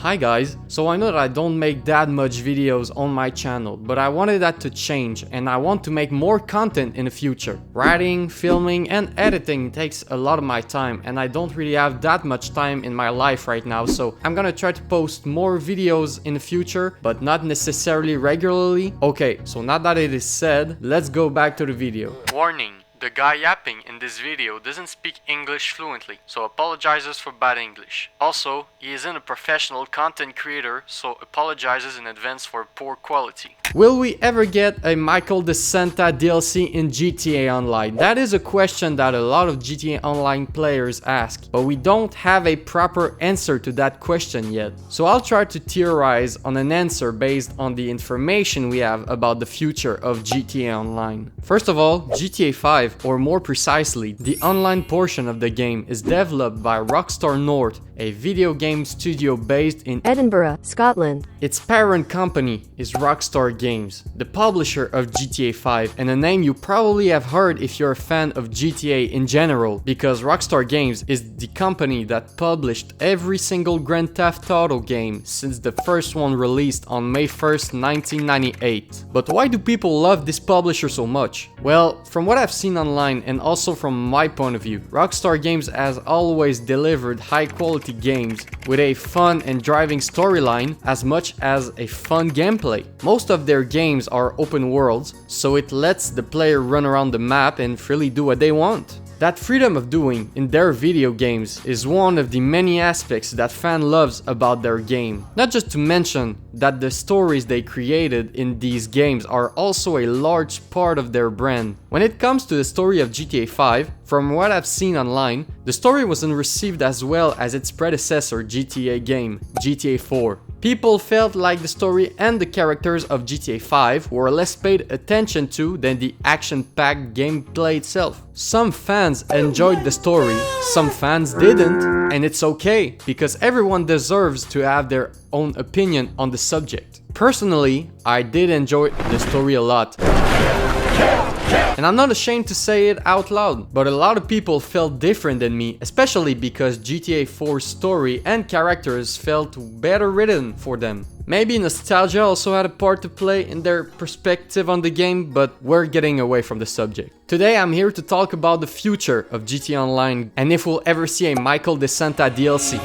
Hi guys, so I know that I don't make that much videos on my channel, but I wanted that to change and I want to make more content in the future. Writing, filming and editing takes a lot of my time and I don't really have that much time in my life right now, so I'm gonna try to post more videos in the future, but not necessarily regularly. Okay, so now that it is said, let's go back to the video. Warning. The guy yapping in this video doesn't speak English fluently, so apologizes for bad English. Also, he isn't a professional content creator, so apologizes in advance for poor quality. Will we ever get a Michael DeSanta DLC in GTA Online? That is a question that a lot of GTA Online players ask, but we don't have a proper answer to that question yet. So I'll try to theorize on an answer based on the information we have about the future of GTA Online. First of all, GTA 5, or more precisely, the online portion of the game, is developed by Rockstar North, a video game studio based in Edinburgh, Scotland. Its parent company is Rockstar Games, the publisher of GTA 5, and a name you probably have heard if you're a fan of GTA in general, because Rockstar Games is the company that published every single Grand Theft Auto game since the first one released on May 1st, 1998. But why do people love this publisher so much? Well, from what I've seen online and also from my point of view, Rockstar Games has always delivered high quality games with a fun and driving storyline as much as a fun gameplay. Most of their games are open worlds, so it lets the player run around the map and freely do what they want. That freedom of doing in their video games is one of the many aspects that fan loves about their game. Not just to mention that the stories they created in these games are also a large part of their brand. When it comes to the story of GTA 5, from what I've seen online, the story wasn't received as well as its predecessor GTA game, GTA 4. People felt like the story and the characters of GTA 5 were less paid attention to than the action-packed gameplay itself. Some fans enjoyed the story, some fans didn't, and it's okay, because everyone deserves to have their own opinion on the subject. Personally, I did enjoy the story a lot. And I'm not ashamed to say it out loud, but a lot of people felt different than me, especially because GTA 4's story and characters felt better written for them. Maybe nostalgia also had a part to play in their perspective on the game, but we're getting away from the subject. Today I'm here to talk about the future of GTA Online and if we'll ever see a Michael DeSanta DLC.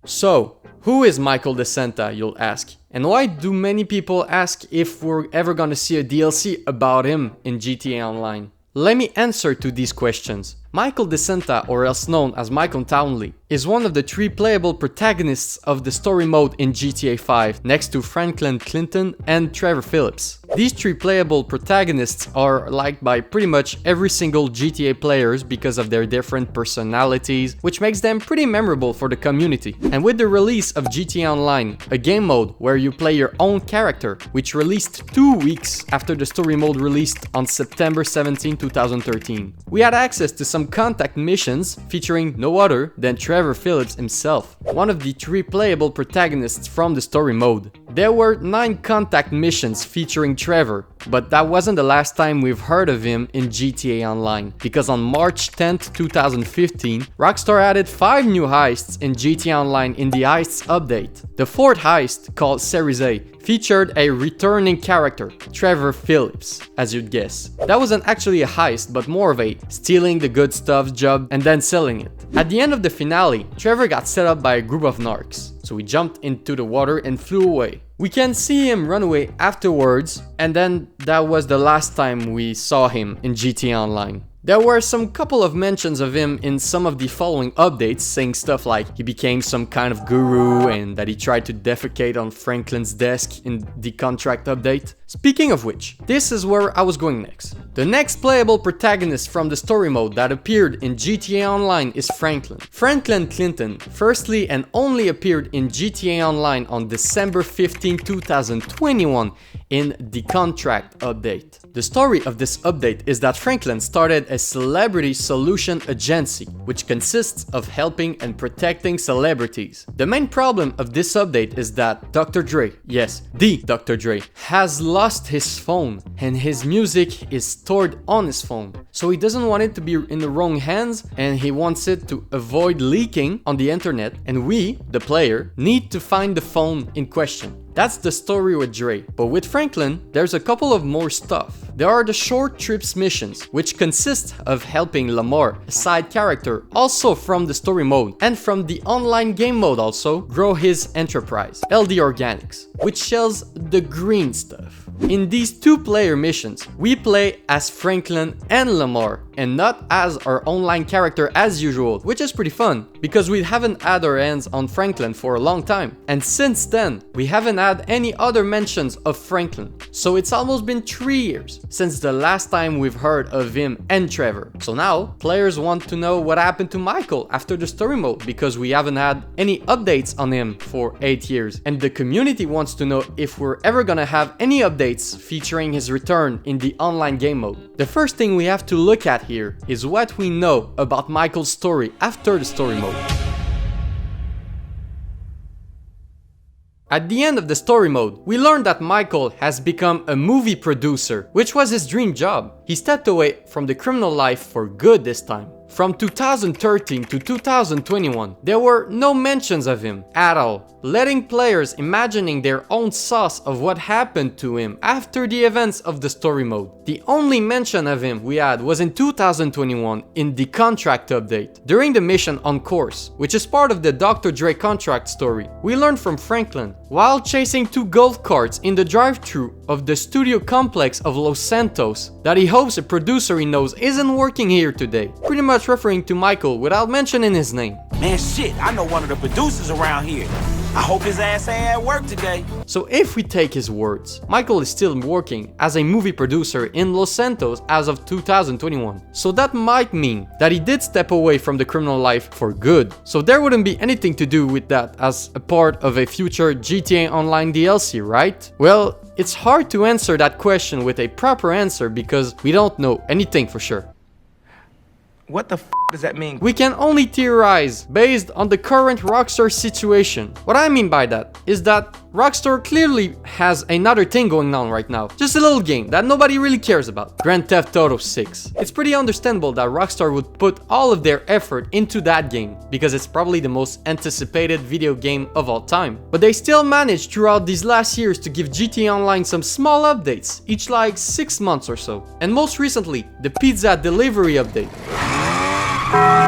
So, who is Michael DeSanta, you'll ask? And why do many people ask if we're ever gonna see a DLC about him in GTA Online? Let me answer to these questions. Michael DeSanta, or else known as Michael Townley, is one of the 3 playable protagonists of the story mode in GTA 5, next to Franklin Clinton and Trevor Phillips. These 3 playable protagonists are liked by pretty much every single GTA players because of their different personalities, which makes them pretty memorable for the community. And with the release of GTA Online, a game mode where you play your own character, which released 2 weeks after the story mode released on September 17, 2013, we had access to some contact missions featuring no other than Trevor Phillips himself, one of the 3 playable protagonists from the story mode. There were 9 contact missions featuring Trevor, but that wasn't the last time we've heard of him in GTA Online, because on March 10th, 2015, Rockstar added 5 new heists in GTA Online in the Heists update. The 4th heist, called Series A, featured a returning character, Trevor Phillips, as you'd guess. That wasn't actually a heist, but more of a stealing the good stuff job and then selling it. At the end of the finale, Trevor got set up by a group of narcs, so he jumped into the water and flew away. We can see him run away afterwards, and then that was the last time we saw him in GTA Online. There were some couple of mentions of him in some of the following updates, saying stuff like he became some kind of guru and that he tried to defecate on Franklin's desk in the contract update. Speaking of which, this is where I was going next. The next playable protagonist from the story mode that appeared in GTA Online is Franklin. Franklin Clinton firstly and only appeared in GTA Online on December 15, 2021 in the contract update. The story of this update is that Franklin started a celebrity solution agency, which consists of helping and protecting celebrities. The main problem of this update is that Dr. Dre, yes, the Dr. Dre, has lost his phone and his music is stored on his phone. So he doesn't want it to be in the wrong hands, and he wants it to avoid leaking on the internet, and we, the player, need to find the phone in question. That's the story with Dre. But with Franklin, there's a couple of more stuff. There are the short trips missions, which consist of helping Lamar, a side character, also from the story mode, and from the online game mode also, grow his enterprise, LD Organics, which sells the green stuff. In these two-player missions, we play as Franklin and Lamar, and not as our online character as usual, which is pretty fun, because we haven't had our hands on Franklin for a long time. And since then, we haven't had any other mentions of Franklin. So it's almost been 3 years since the last time we've heard of him and Trevor. So now, players want to know what happened to Michael after the story mode, because we haven't had any updates on him for 8 years. And the community wants to know if we're ever gonna have any updates featuring his return in the online game mode. The first thing we have to look at here is what we know about Michael's story after the story mode. At the end of the story mode, we learn that Michael has become a movie producer, which was his dream job. He stepped away from the criminal life for good this time. From 2013 to 2021, there were no mentions of him at all, letting players imagining their own sauce of what happened to him after the events of the story mode. The only mention of him we had was in 2021 in the contract update, during the mission On Course, which is part of the Dr. Dre contract story. We learned from Franklin, while chasing 2 golf carts in the drive-thru of the studio complex of Los Santos, that he hopes a producer he knows isn't working here today, pretty much referring to Michael without mentioning his name. Man, shit, I know one of the producers around here. I hope his ass ain't at work today. So if we take his words, Michael is still working as a movie producer in Los Santos as of 2021. So that might mean that he did step away from the criminal life for good. So there wouldn't be anything to do with that as a part of a future GTA Online DLC, right? Well, it's hard to answer that question with a proper answer because we don't know anything for sure. What the f does that mean? We can only theorize based on the current Rockstar situation. What I mean by that is that Rockstar clearly has another thing going on right now. Just a little game that nobody really cares about. Grand Theft Auto 6. It's pretty understandable that Rockstar would put all of their effort into that game because it's probably the most anticipated video game of all time. But they still managed throughout these last years to give GTA Online some small updates, each like 6 months or so. And most recently, the pizza delivery update.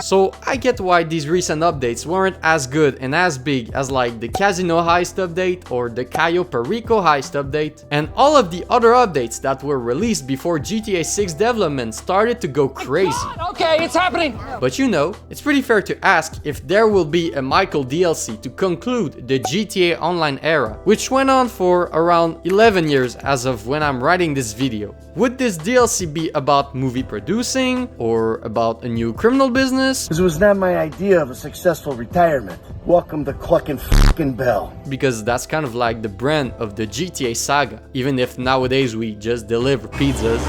So I get why these recent updates weren't as good and as big as like the Casino Heist update or the Cayo Perico Heist update and all of the other updates that were released before GTA 6 development started to go crazy. Okay, it's happening! But you know, it's pretty fair to ask if there will be a Michael DLC to conclude the GTA Online era, which went on for around 11 years as of when I'm writing this video. Would this DLC be about movie producing or about a new criminal business? Because it was not my idea of a successful retirement. Welcome to Cluckin' F***ing Bell. Because that's kind of like the brand of the GTA saga, even if nowadays we just deliver pizzas.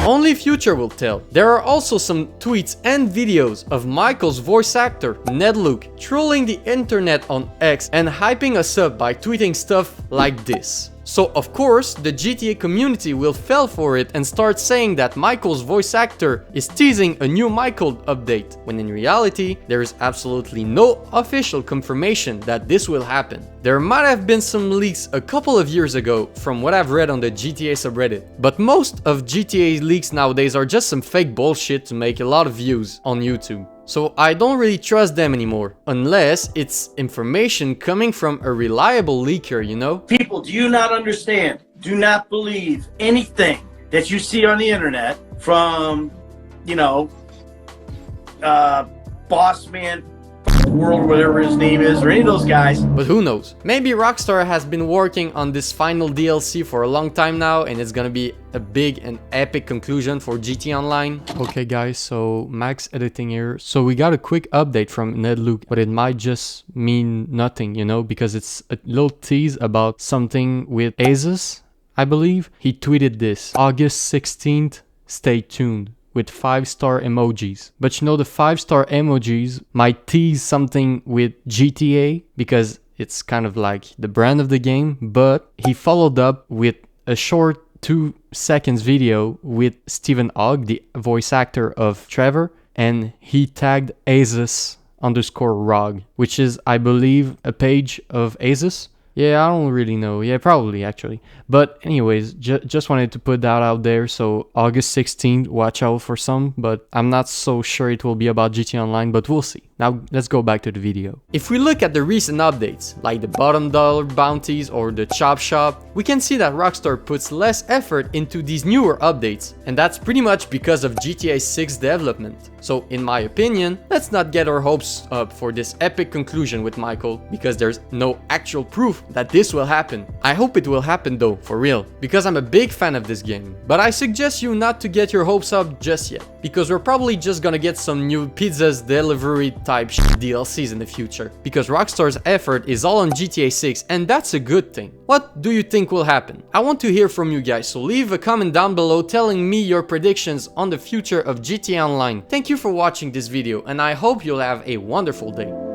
Only future will tell. There are also some tweets and videos of Michael's voice actor, Ned Luke, trolling the internet on X and hyping us up by tweeting stuff like this. So of course, the GTA community will fall for it and start saying that Michael's voice actor is teasing a new Michael update, when in reality, there is absolutely no official confirmation that this will happen. There might have been some leaks a couple of years ago from what I've read on the GTA subreddit, but most of GTA leaks nowadays are just some fake bullshit to make a lot of views on YouTube. So I don't really trust them anymore, unless it's information coming from a reliable leaker, you know? People, do you not understand? Do not believe anything that you see on the internet from, you know, Boss Man World, whatever his name is, or any of those guys. But who knows? Maybe Rockstar has been working on this final DLC for a long time now and it's gonna be a big and epic conclusion for GTA Online. Okay guys, so Max editing here. So we got a quick update from Ned Luke, but it might just mean nothing, you know, because it's a little tease about something with Asus, I believe. He tweeted this, August 16th, stay tuned, with 5-star emojis. But you know, the 5-star emojis might tease something with GTA because it's kind of like the brand of the game, but he followed up with a short 2 seconds video with Stephen Ogg, the voice actor of Trevor, and he tagged Asus_ROG, which is, I believe, a page of Asus. Yeah, I don't really know. Yeah, probably actually. But anyways, just wanted to put that out there. So August 16th, watch out for some, but I'm not so sure it will be about GTA Online, but we'll see. Now let's go back to the video. If we look at the recent updates, like the bottom dollar bounties or the chop shop, we can see that Rockstar puts less effort into these newer updates, and that's pretty much because of GTA 6 development. So in my opinion, let's not get our hopes up for this epic conclusion with Michael, because there's no actual proof that this will happen. I hope it will happen though, for real, because I'm a big fan of this game. But I suggest you not to get your hopes up just yet, because we're probably just gonna get some new pizzas delivery type DLCs in the future, because Rockstar's effort is all on GTA 6, and that's a good thing. What do you think will happen? I want to hear from you guys, so leave a comment down below telling me your predictions on the future of GTA Online. Thank you for watching this video, and I hope you'll have a wonderful day.